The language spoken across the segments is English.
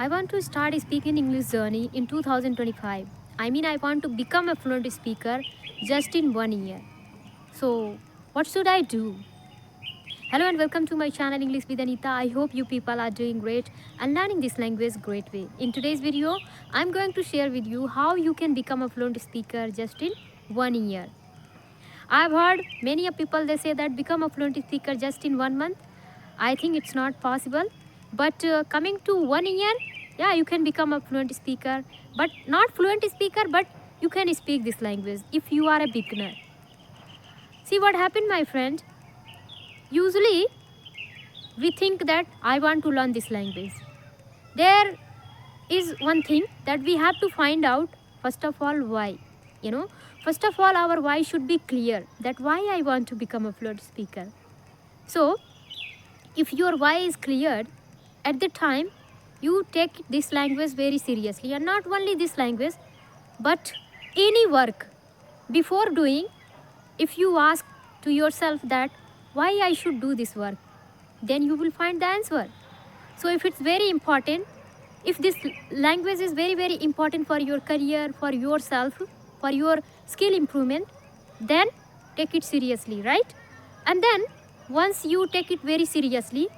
I want to start a speaking English journey in 2025. I want to become a fluent speaker just in 1 year. So, what should I do? Hello and welcome to my channel English with Anita. I hope you people are doing great and learning this language great way. In today's video, I'm going to share with you how you can become a fluent speaker just in 1 year. I've heard many of people they say that become a fluent speaker just in 1 month. I think it's not possible. But coming to 1 year, yeah, you can become a fluent speaker, but not fluent speaker, but you can speak this language if you are a beginner. See what happened, my friend. Usually, we think that I want to learn this language. There is one thing that we have to find out, first of all, why. First of all, our why should be clear, that why I want to become a fluent speaker. So, if your why is cleared, at the time, you take this language very seriously, and not only this language, but any work. Before doing, if you ask to yourself that why I should do this work, then you will find the answer. So if it's very important, if this language is very, very important for your career, for yourself, for your skill improvement, then take it seriously, right? And then once you take it very seriously,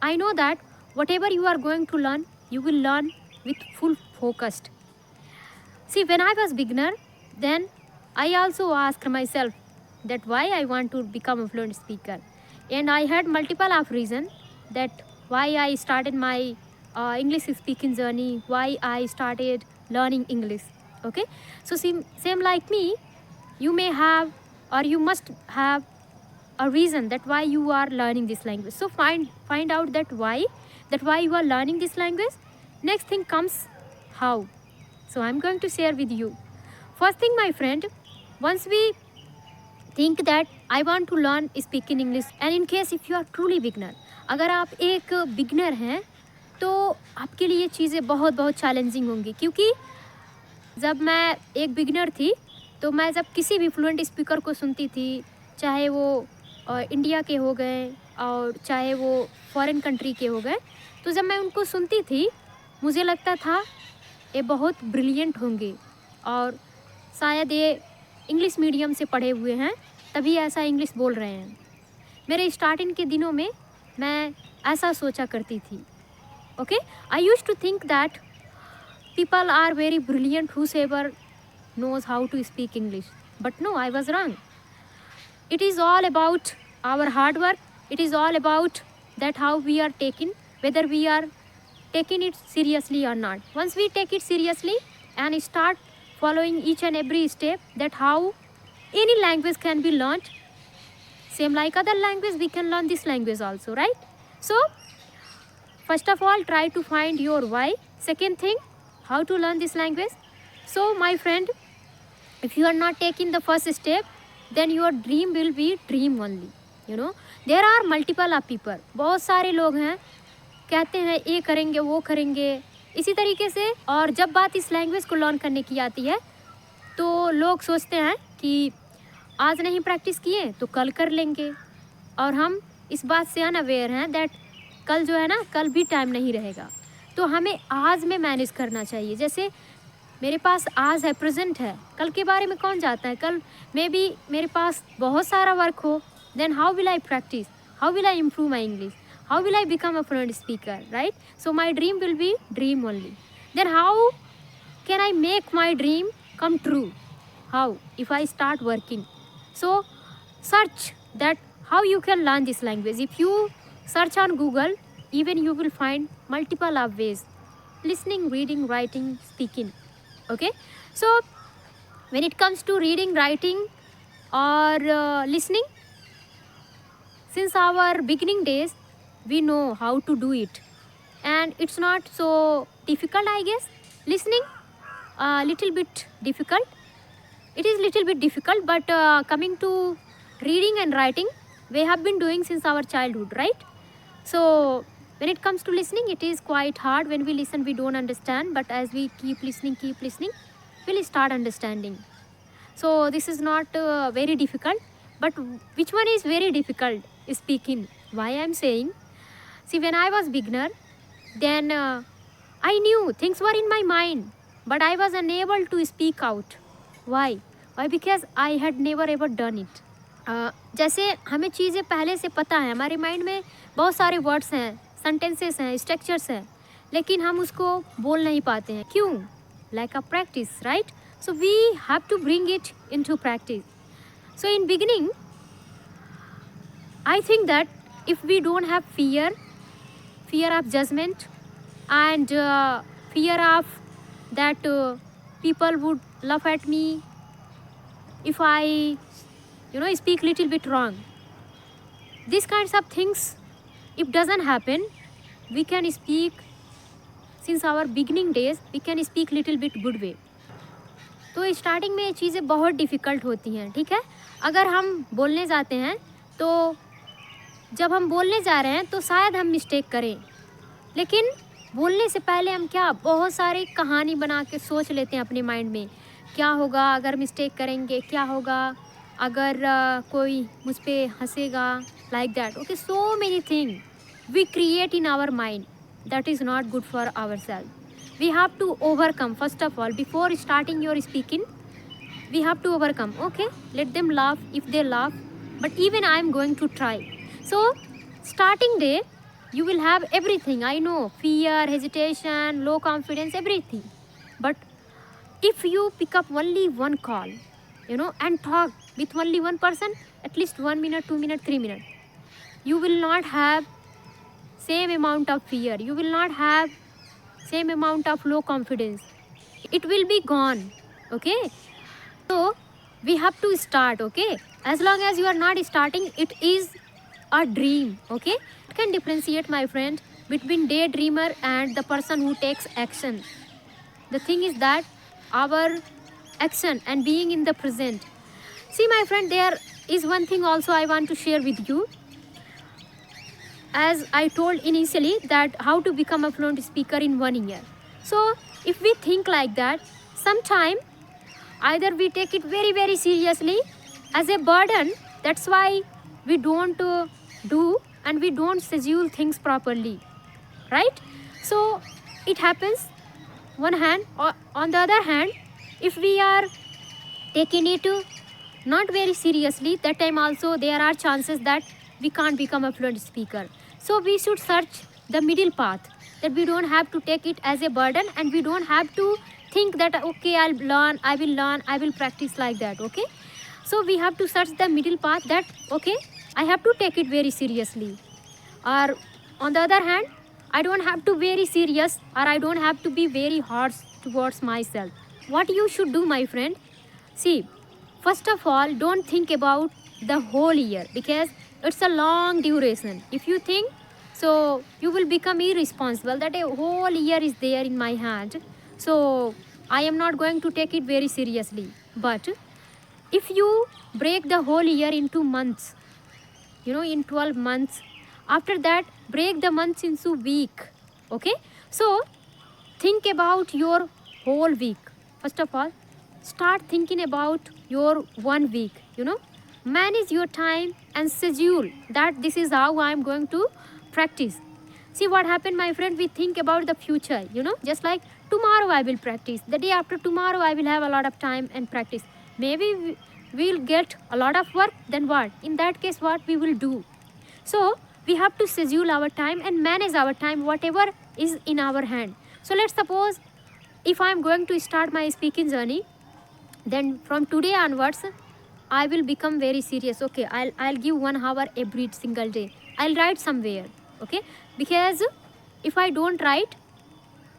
I know that whatever you are going to learn, you will learn with full focused. See, when I was beginner, then I also asked myself that why I want to become a fluent speaker. And I had multiple of reasons that why I started my English speaking journey, why I started learning English. Okay, so same like me, you may have or you must have a reason that why you are learning this language. So find out that why you are learning this language. Next thing comes how. So I'm going to share with you. First thing, my friend, once we think that I want to learn speaking English, and in case if you are truly beginner, अगर आप एक beginner हैं तो आपके लिए चीज़ें बहुत बहुत चैलेंजिंग होंगी, क्योंकि जब मैं एक बिगनर थी तो मैं जब किसी भी फ्लुएंट स्पीकर को सुनती थी, चाहे वो इंडिया के हो गए और चाहे वो फॉरेन कंट्री के हो गए, तो जब मैं उनको सुनती थी मुझे लगता था ये बहुत ब्रिलियंट होंगे और शायद ये इंग्लिश मीडियम से पढ़े हुए हैं तभी ऐसा इंग्लिश बोल रहे हैं. मेरे स्टार्टिंग के दिनों में मैं ऐसा सोचा करती थी. Okay, I used to think that people are very brilliant whosoever knows how to speak English. But no, I was wrong. It is all about our hard work. It is all about that how we are taking, whether we are taking it seriously or not. Once we take it seriously and start following each and every step, that how any language can be learned, same like other language, we can learn this language also, right? So, first of all, try to find your why. Second thing, how to learn this language. So my friend, if you are not taking the first step, then your dream will be dream only. There are multiple of people, बहुत सारे लोग हैं कहते हैं ये करेंगे वो करेंगे इसी तरीके से. और जब बात इस लैंग्वेज को लर्न करने की आती है तो लोग सोचते हैं कि आज नहीं प्रैक्टिस किए तो कल कर लेंगे, और हम इस बात से अनअवेयर हैं दैट कल जो है ना, कल भी टाइम नहीं रहेगा. तो हमें आज में मैनेज करना चाहिए. जैसे मेरे पास आज है, प्रेजेंट है, कल के बारे में कौन जाता है. कल मे बी मेरे पास बहुत सारा वर्क हो, then how will I practise, how will I improve my English, how will I become a fluent speaker, right? So my dream will be dream only. Then how can I make my dream come true? How? If I start working. So search that how you can learn this language. If you search on Google, even you will find multiple of ways: listening, reading, writing, speaking. Okay, so when it comes to reading, writing or listening, since our beginning days we know how to do it, and it's not so difficult, I guess. Listening a little bit difficult, it is little bit difficult, but coming to reading and writing, we have been doing since our childhood, right? So when it comes to listening, it is quite hard. When we listen we don't understand, but as we keep listening we'll start understanding. So this is not very difficult. But which one is very difficult? Speaking. Why I am saying, see, when I was beginner, then I knew things were in my mind, but I was unable to speak out. Why? Why? Because I had never ever done it. जैसे हमें चीज़ें पहले से पता है, हमारे mind में बहुत सारे वर्ड्स हैं, सेंटेंसेस हैं, स्ट्रक्चर्स हैं, लेकिन हम उसको बोल नहीं पाते हैं. क्यों? Like a practice, right? So we have to bring it into practice. So in beginning, I think that if we don't have fear of judgment, and fear of that people would laugh at me if I speak little bit wrong, these kinds of things, if doesn't happen, we can speak, since our beginning days we can speak little bit good way. तो starting में ये चीज़ें बहुत difficult होती हैं, ठीक है. अगर हम बोलने जाते हैं तो जब हम बोलने जा रहे हैं तो शायद हम मिस्टेक करें, लेकिन बोलने से पहले हम क्या बहुत सारी कहानी बना के सोच लेते हैं अपने माइंड में. क्या होगा अगर मिस्टेक करेंगे, क्या होगा अगर कोई मुझ पे हंसेगा, like that. Okay, so many thing we create in our mind that is not good for ourselves. We have to overcome. First of all, before starting your speaking, we have to overcome. Okay, let them laugh if they laugh, but even I am going to try. So starting day you will have everything, I know, fear, hesitation, low confidence, everything. But if you pick up only one call, and talk with only one person, at least 1 minute, 2 minutes, 3 minutes, you will not have same amount of fear, you will not have same amount of low confidence, it will be gone. Okay, so we have to start. Okay, as long as you are not starting, it is a dream. Okay, you can differentiate, my friend, between daydreamer and the person who takes action. The thing is that our action and being in the present. See, my friend, there is one thing also I want to share with you. As I told initially that how to become a fluent speaker in 1 year. So if we think like that, sometime either we take it very very seriously as a burden, that's why we don't do and we don't schedule things properly, right? So it happens one hand, or on the other hand, if we are taking it not very seriously, that time also there are chances that we can't become a fluent speaker. So we should search the middle path, that we don't have to take it as a burden, and we don't have to think that okay, I will practice, like that. Okay, so we have to search the middle path, that okay, I have to take it very seriously, or on the other hand, I don't have to very serious, or I don't have to be very harsh towards myself. What you should do, my friend, see, first of all, don't think about the whole year, because it's a long duration. If you think so, you will become irresponsible that a whole year is there in my hand, so I am not going to take it very seriously. But if you break the whole year into months, in 12 months, after that break the months into week. Okay, so think about your whole week. First of all, start thinking about your 1 week. Manage your time and schedule that this is how I am going to practice. See what happened, my friend, we think about the future, just like tomorrow I will practice, the day after tomorrow I will have a lot of time and practice. Maybe we'll get a lot of work, then what? In that case, what we will do? So we have to schedule our time and manage our time, whatever is in our hand. So let's suppose if I am going to start my speaking journey, then from today onwards I will become very serious. Okay, I'll give 1 hour every single day. I'll write somewhere. Okay, because if I don't write,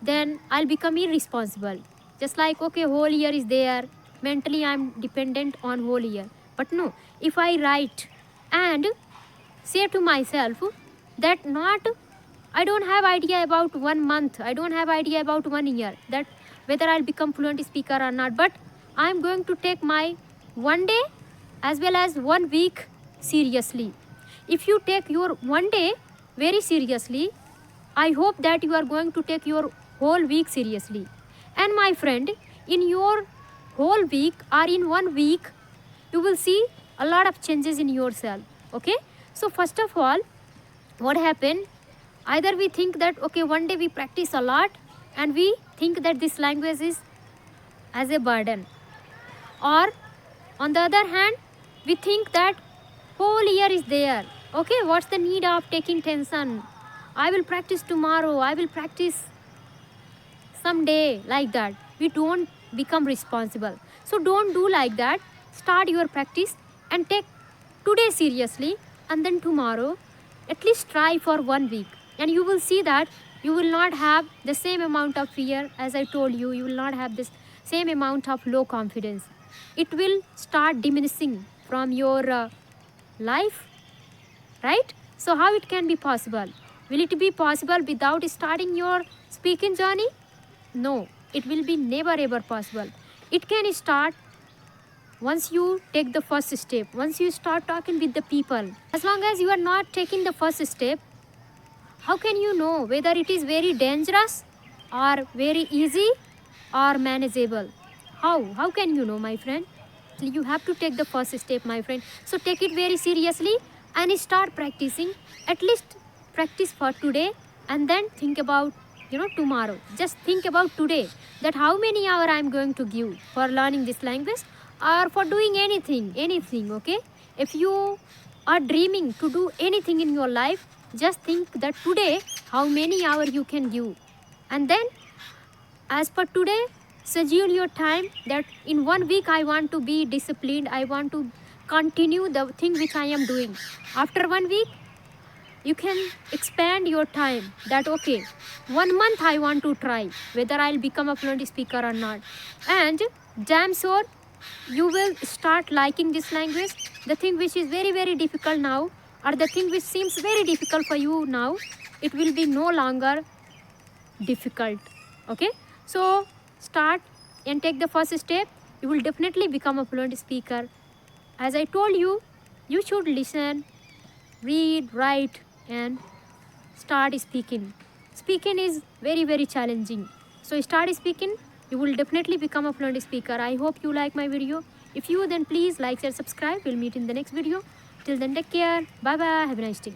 then I'll become irresponsible. Just like, okay, whole year is there, mentally I'm dependent on whole year. But no, if I write and say to myself that not, I don't have idea about 1 month, I don't have idea about 1 year, that whether I'll become fluent speaker or not, but I'm going to take my 1 day as well as 1 week seriously. If you take your 1 day very seriously, I hope that you are going to take your whole week seriously. And my friend, in your whole week or in 1 week, you will see a lot of changes in yourself. Okay, so first of all, what happened, either we think that okay, 1 day we practice a lot and we think that this language is as a burden. Or on the other hand, we think that whole year is there. Okay, what's the need of taking tension? I will practice tomorrow, I will practice someday, like that. We don't become responsible. So don't do like that. Start your practice and take today seriously, and then tomorrow at least try for 1 week, and you will see that you will not have the same amount of fear. As I told you, you will not have this same amount of low confidence. It will start diminishing from your life, right? So how it can be possible? Will it be possible without starting your speaking journey? No, it will be never ever possible. It can start once you take the first step, once you start talking with the people. As long as you are not taking the first step, how can you know whether it is very dangerous or very easy or manageable? How can you know, my friend? You have to take the first step, my friend. So take it very seriously and start practicing. At least practice for today, and then think about tomorrow. Just think about today, that how many hours I am going to give for learning this language or for doing anything. Okay, if you are dreaming to do anything in your life, just think that today how many hours you can give, and then as per today, schedule your time that in 1 week I want to be disciplined, I want to continue the thing which I am doing. After 1 week, you can expand your time that okay, 1 month I want to try whether I'll become a fluent speaker or not. And damn sure you will start liking this language. The thing which is very, very difficult now, or the thing which seems very difficult for you now, it will be no longer difficult. Okay, so start and take the first step. You will definitely become a fluent speaker. As I told you, you should listen, read, write, and start speaking. Speaking is very, very challenging. So start speaking. You will definitely become a fluent speaker. I hope you like my video. If you, then please like, share, subscribe. We'll meet in the next video. Till then, take care. Bye bye. Have a nice day.